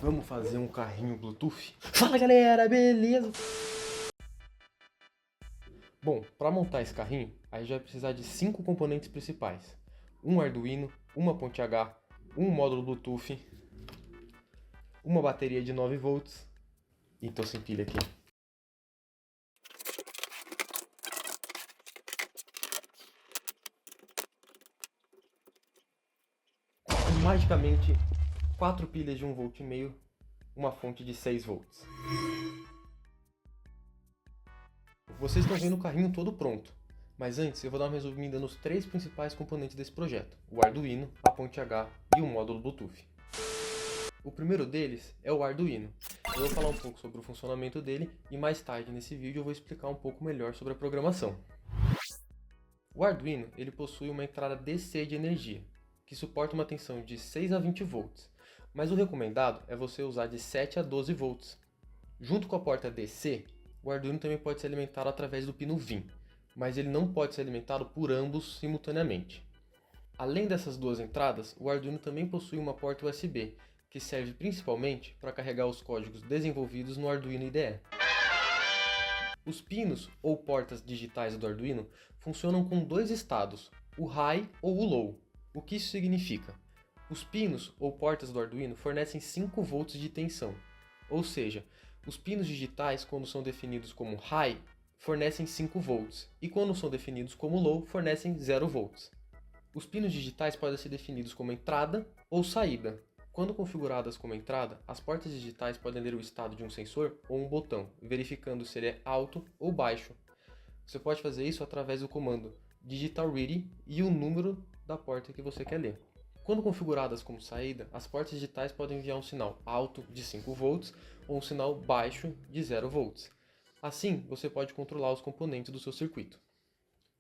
Vamos fazer um carrinho Bluetooth? Fala galera, beleza? Bom, para montar esse carrinho, a gente vai precisar de 5 componentes principais. Um Arduino, uma ponte H, um módulo Bluetooth, uma bateria de 9 volts e tô sem pilha aqui. E magicamente 4 pilhas de 1,5 V, uma fonte de 6 volts. Vocês estão vendo o carrinho todo pronto, mas antes eu vou dar uma resumida nos 3 principais componentes desse projeto: o Arduino, a ponte H e o módulo Bluetooth. O primeiro deles é o Arduino. Eu vou falar um pouco sobre o funcionamento dele e mais tarde nesse vídeo eu vou explicar um pouco melhor sobre a programação. O Arduino ele possui uma entrada DC de energia, que suporta uma tensão de 6 a 20 volts, mas o recomendado é você usar de 7 a 12 volts. Junto com a porta DC, o Arduino também pode ser alimentado através do pino VIN, mas ele não pode ser alimentado por ambos simultaneamente. Além dessas duas entradas, o Arduino também possui uma porta USB, que serve principalmente para carregar os códigos desenvolvidos no Arduino IDE. Os pinos ou portas digitais do Arduino funcionam com dois estados, o High ou o Low. O que isso significa? Os pinos ou portas do Arduino fornecem 5 volts de tensão, ou seja, os pinos digitais, quando são definidos como High, fornecem 5 volts, e quando são definidos como Low, fornecem 0 volts. Os pinos digitais podem ser definidos como entrada ou saída. Quando configuradas como entrada, as portas digitais podem ler o estado de um sensor ou um botão, verificando se ele é alto ou baixo. Você pode fazer isso através do comando digitalRead e o número da porta que você quer ler. Quando configuradas como saída, as portas digitais podem enviar um sinal alto de 5 volts ou um sinal baixo de 0 volts. Assim, você pode controlar os componentes do seu circuito.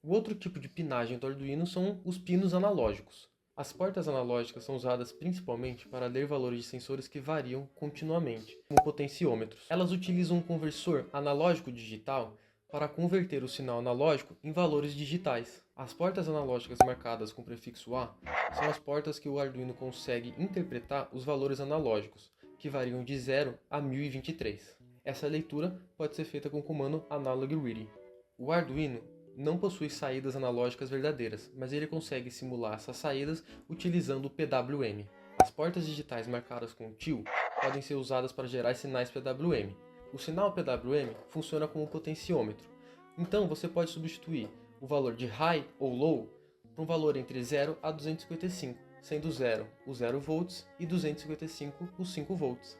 O outro tipo de pinagem do Arduino são os pinos analógicos. As portas analógicas são usadas principalmente para ler valores de sensores que variam continuamente, como potenciômetros. Elas utilizam um conversor analógico-digital para converter o sinal analógico em valores digitais. As portas analógicas marcadas com prefixo A são as portas que o Arduino consegue interpretar os valores analógicos, que variam de 0 a 1023. Essa leitura pode ser feita com o comando analogread. O Arduino não possui saídas analógicas verdadeiras, mas ele consegue simular essas saídas utilizando o PWM. As portas digitais marcadas com TIL podem ser usadas para gerar sinais PWM. O sinal PWM funciona como um potenciômetro, então você pode substituir o valor de High ou Low por um valor entre 0 a 255, sendo 0 os 0 volts e 255 os 5 volts.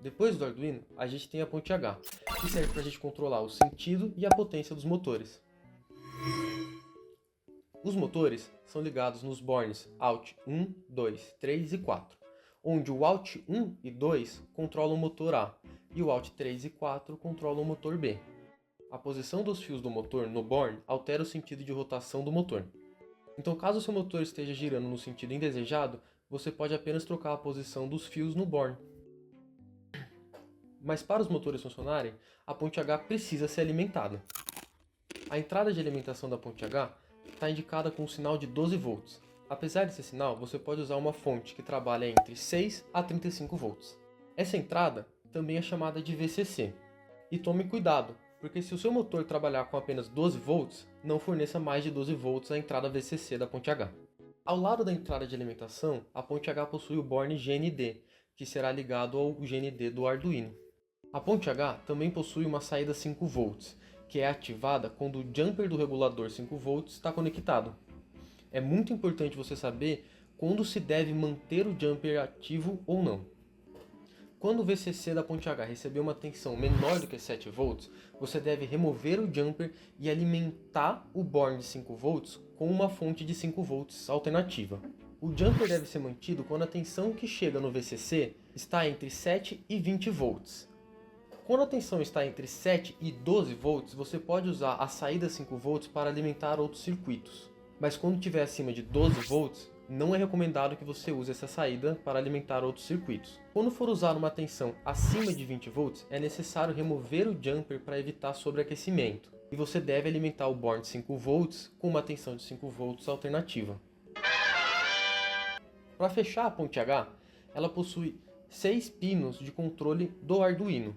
Depois do Arduino, a gente tem a ponte H, que serve para a gente controlar o sentido e a potência dos motores. Os motores são ligados nos bornes Out 1, 2, 3 e 4, onde o Out 1 e 2 controlam o motor A e o Out 3 e 4 controlam o motor B. A posição dos fios do motor no borne altera o sentido de rotação do motor. Então, caso o seu motor esteja girando no sentido indesejado, você pode apenas trocar a posição dos fios no borne. Mas para os motores funcionarem, a ponte H precisa ser alimentada. A entrada de alimentação da ponte H está indicada com um sinal de 12 volts. Apesar desse sinal, você pode usar uma fonte que trabalha entre 6 a 35 volts. Essa entrada também é chamada de VCC. E tome cuidado, porque se o seu motor trabalhar com apenas 12 volts, não forneça mais de 12 volts à entrada VCC da ponte H. Ao lado da entrada de alimentação, a ponte H possui o borne GND, que será ligado ao GND do Arduino. A ponte H também possui uma saída 5 volts, que é ativada quando o jumper do regulador 5 volts está conectado. É muito importante você saber quando se deve manter o jumper ativo ou não. Quando o VCC da ponte H receber uma tensão menor do que 7 volts, você deve remover o jumper e alimentar o borne de 5 volts com uma fonte de 5 volts alternativa. O jumper deve ser mantido quando a tensão que chega no VCC está entre 7 e 20 volts. Quando a tensão está entre 7 e 12 volts, você pode usar a saída 5 volts para alimentar outros circuitos. Mas quando estiver acima de 12 volts, não é recomendado que você use essa saída para alimentar outros circuitos. Quando for usar uma tensão acima de 20 volts, é necessário remover o jumper para evitar sobreaquecimento. E você deve alimentar o borne de 5 volts com uma tensão de 5 volts alternativa. Para fechar a ponte H, ela possui 6 pinos de controle do Arduino,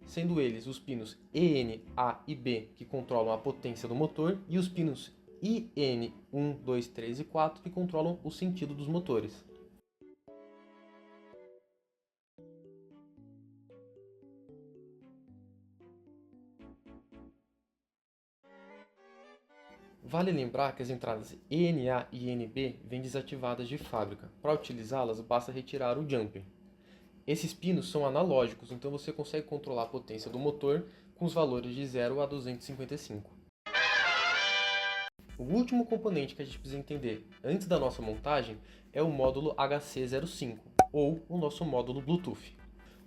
sendo eles os pinos EN, A e B, que controlam a potência do motor, e os pinos IN 1, 2, 3 e 4, que controlam o sentido dos motores. Vale lembrar que as entradas ENA e ENB vêm desativadas de fábrica. Para utilizá-las, basta retirar o jumper. Esses pinos são analógicos, então você consegue controlar a potência do motor com os valores de 0 a 255. O último componente que a gente precisa entender antes da nossa montagem é o módulo HC05, ou o nosso módulo Bluetooth.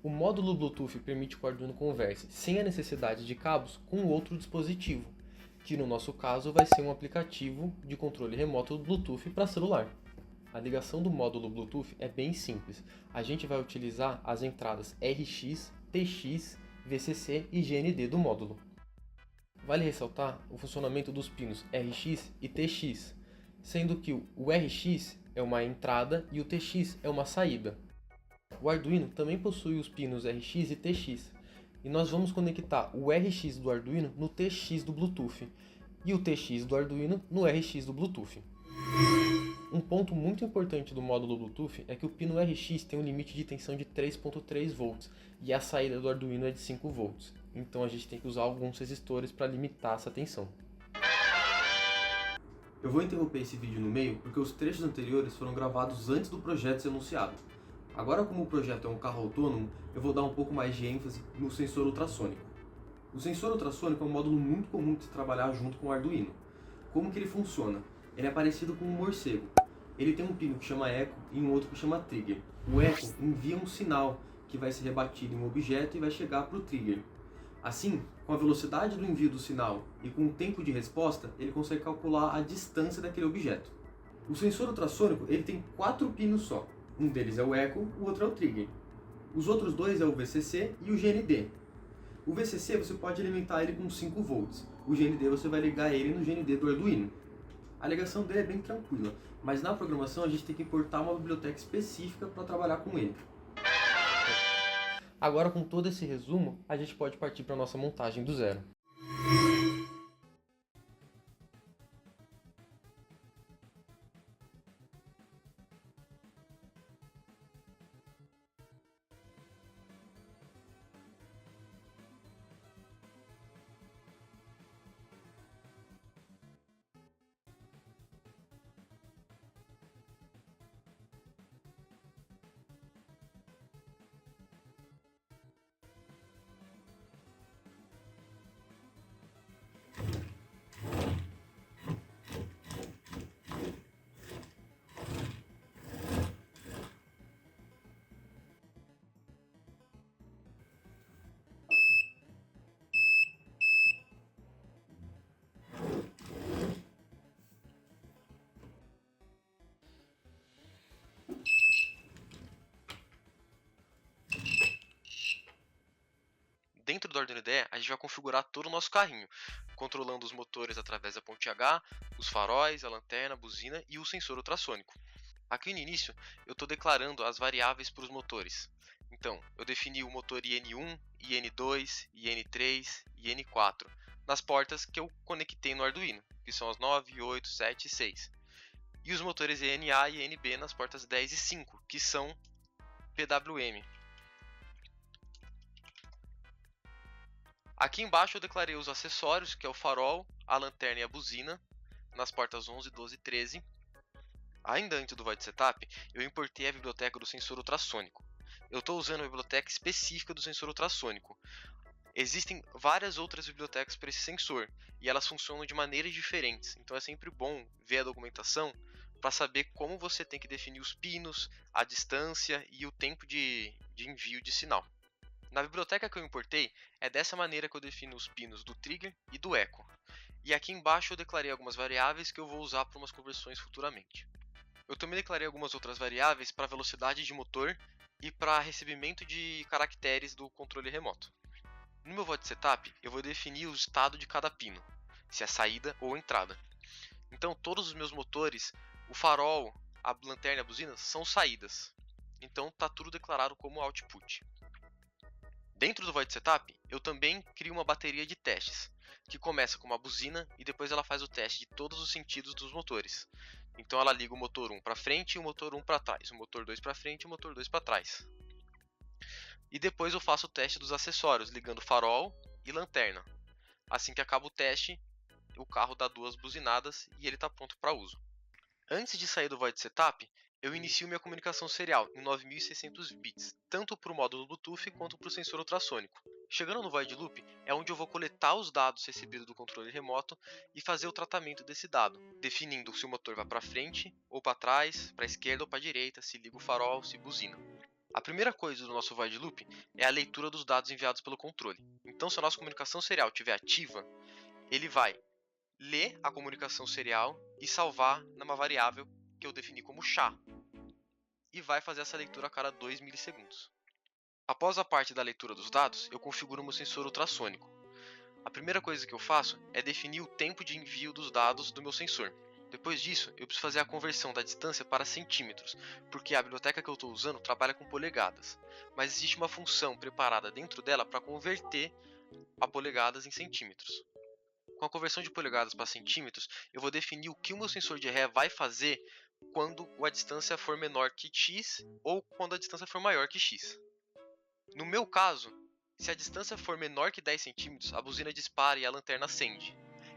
O módulo Bluetooth permite que o Arduino converse sem a necessidade de cabos com outro dispositivo, que no nosso caso vai ser um aplicativo de controle remoto Bluetooth para celular. A ligação do módulo Bluetooth é bem simples. A gente vai utilizar as entradas RX, TX, VCC e GND do módulo. Vale ressaltar o funcionamento dos pinos RX e TX, sendo que o RX é uma entrada e o TX é uma saída. O Arduino também possui os pinos RX e TX, e nós vamos conectar o RX do Arduino no TX do Bluetooth e o TX do Arduino no RX do Bluetooth. Um ponto muito importante do módulo Bluetooth é que o pino RX tem um limite de tensão de 3.3 volts e a saída do Arduino é de 5 volts, então a gente tem que usar alguns resistores para limitar essa tensão. Eu vou interromper esse vídeo no meio porque os trechos anteriores foram gravados antes do projeto ser anunciado. Agora, como o projeto é um carro autônomo, eu vou dar um pouco mais de ênfase no sensor ultrassônico. O sensor ultrassônico é um módulo muito comum de se trabalhar junto com o Arduino. Como que ele funciona? Ele é parecido com um morcego. Ele tem um pino que chama eco e um outro que chama trigger. O eco envia um sinal que vai ser rebatido em um objeto e vai chegar para o trigger. Assim, com a velocidade do envio do sinal e com o tempo de resposta, ele consegue calcular a distância daquele objeto. O sensor ultrassônico ele tem 4 pinos só. Um deles é o eco, o outro é o trigger. Os outros dois é o VCC e o GND. O VCC você pode alimentar ele com 5 volts. O GND você vai ligar ele no GND do Arduino. A ligação dele é bem tranquila, mas na programação a gente tem que importar uma biblioteca específica para trabalhar com ele. Agora, com todo esse resumo, a gente pode partir para a nossa montagem do zero. Dentro do Arduino IDE, a gente vai configurar todo o nosso carrinho, controlando os motores através da ponte H, os faróis, a lanterna, a buzina e o sensor ultrassônico. Aqui no início, eu estou declarando as variáveis para os motores. Então, eu defini o motor IN1, IN2, IN3 e IN4 nas portas que eu conectei no Arduino, que são as 9, 8, 7 e 6. E os motores ENA e ENB nas portas 10 e 5, que são PWM. Aqui embaixo eu declarei os acessórios, que é o farol, a lanterna e a buzina, nas portas 11, 12 e 13. Ainda antes do Void Setup, eu importei a biblioteca do sensor ultrassônico. Eu estou usando a biblioteca específica do sensor ultrassônico. Existem várias outras bibliotecas para esse sensor, e elas funcionam de maneiras diferentes, então é sempre bom ver a documentação para saber como você tem que definir os pinos, a distância e o tempo de envio de sinal. Na biblioteca que eu importei, é dessa maneira que eu defino os pinos do trigger e do eco. E aqui embaixo eu declarei algumas variáveis que eu vou usar para umas conversões futuramente. Eu também declarei algumas outras variáveis para velocidade de motor e para recebimento de caracteres do controle remoto. No meu Void Setup, eu vou definir o estado de cada pino, se é saída ou entrada. Então todos os meus motores, o farol, a lanterna e a buzina, são saídas. então está tudo declarado como output. Dentro do Void Setup, eu também crio uma bateria de testes, que começa com uma buzina e depois ela faz o teste de todos os sentidos dos motores. Então ela liga o motor 1 para frente e o motor 1 para trás, o motor 2 para frente e o motor 2 para trás. E depois eu faço o teste dos acessórios, ligando farol e lanterna. Assim que acaba o teste, o carro dá 2 buzinadas e ele está pronto para uso. Antes de sair do Void Setup, eu inicio minha comunicação serial em 9600 bits, tanto para o módulo Bluetooth quanto para o sensor ultrassônico. Chegando no Void Loop, é onde eu vou coletar os dados recebidos do controle remoto e fazer o tratamento desse dado, definindo se o motor vai para frente ou para trás, para a esquerda ou para a direita, se liga o farol, se buzina. A primeira coisa do nosso Void Loop é a leitura dos dados enviados pelo controle. Então, se a nossa comunicação serial estiver ativa, ele vai ler a comunicação serial e salvar numa variável que eu defini como SHA, e vai fazer essa leitura a cada 2 milissegundos. Após a parte da leitura dos dados, eu configuro meu sensor ultrassônico. A primeira coisa que eu faço é definir o tempo de envio dos dados do meu sensor. Depois disso, eu preciso fazer a conversão da distância para centímetros, porque a biblioteca que eu estou usando trabalha com polegadas, mas existe uma função preparada dentro dela para converter a polegadas em centímetros. Com a conversão de polegadas para centímetros, eu vou definir o que o meu sensor de ré vai fazer quando a distância for menor que x ou quando a distância for maior que x. No meu caso, se a distância for menor que 10 centímetros, a buzina dispara e a lanterna acende.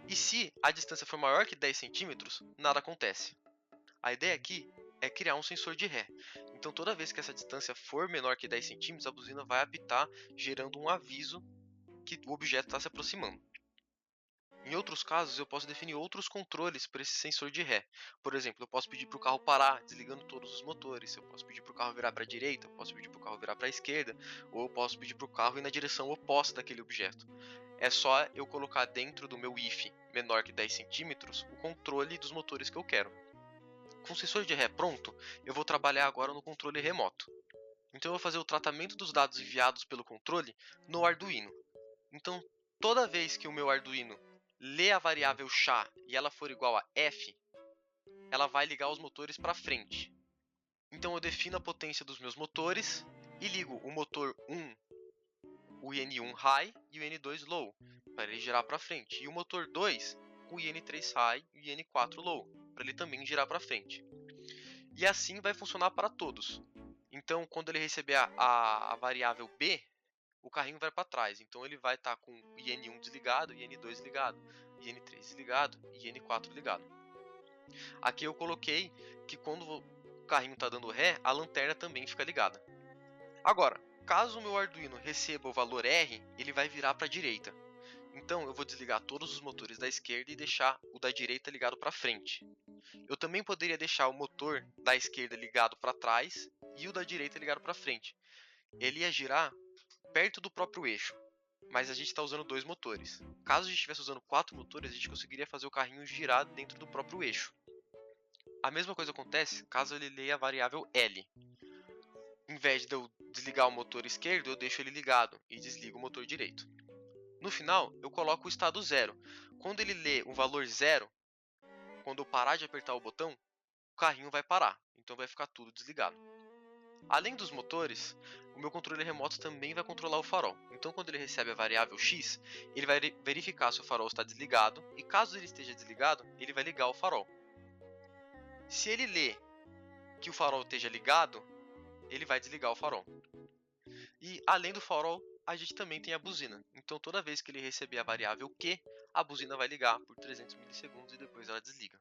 E se a distância for maior que 10 centímetros, nada acontece. A ideia aqui é criar um sensor de ré. Então toda vez que essa distância for menor que 10 centímetros, a buzina vai apitar, gerando um aviso que o objeto está se aproximando. Em outros casos, eu posso definir outros controles para esse sensor de ré. Por exemplo, eu posso pedir para o carro parar, desligando todos os motores. Eu posso pedir para o carro virar para a direita, eu posso pedir para o carro virar para a esquerda, ou eu posso pedir para o carro ir na direção oposta daquele objeto. É só eu colocar dentro do meu if menor que 10 centímetros o controle dos motores que eu quero. Com o sensor de ré pronto, eu vou trabalhar agora no controle remoto. Então eu vou fazer o tratamento dos dados enviados pelo controle no Arduino. Então, toda vez que o meu Arduino lê a variável SHA e ela for igual a F, ela vai ligar os motores para frente. Então eu defino a potência dos meus motores e ligo o motor 1, o IN1 High e o IN2 Low, para ele girar para frente. E o motor 2, o IN3 High e o IN4 Low, para ele também girar para frente. E assim vai funcionar para todos. Então, quando ele receber a variável B, o carrinho vai para trás. Então ele vai estar com o IN1 desligado, IN2 ligado, IN3 desligado e IN4 ligado. Aqui eu coloquei que quando o carrinho está dando ré, a lanterna também fica ligada. Agora, caso o meu Arduino receba o valor R, ele vai virar para a direita. Então eu vou desligar todos os motores da esquerda e deixar o da direita ligado para frente. Eu também poderia deixar o motor da esquerda ligado para trás e o da direita ligado para frente. Ele ia girar perto do próprio eixo, mas a gente está usando 2 motores. Caso a gente estivesse usando 4 motores, a gente conseguiria fazer o carrinho girar dentro do próprio eixo. A mesma coisa acontece caso ele leia a variável L. Em vez de eu desligar o motor esquerdo, eu deixo ele ligado e desligo o motor direito. No final, eu coloco o estado 0. Quando ele lê o valor 0, quando eu parar de apertar o botão, o carrinho vai parar, então vai ficar tudo desligado. Além dos motores, o meu controle remoto também vai controlar o farol. Então, quando ele recebe a variável X, ele vai verificar se o farol está desligado e, caso ele esteja desligado, ele vai ligar o farol. Se ele lê que o farol esteja ligado, ele vai desligar o farol. E, além do farol, a gente também tem a buzina. Então, toda vez que ele receber a variável Q, a buzina vai ligar por 300 milissegundos e depois ela desliga.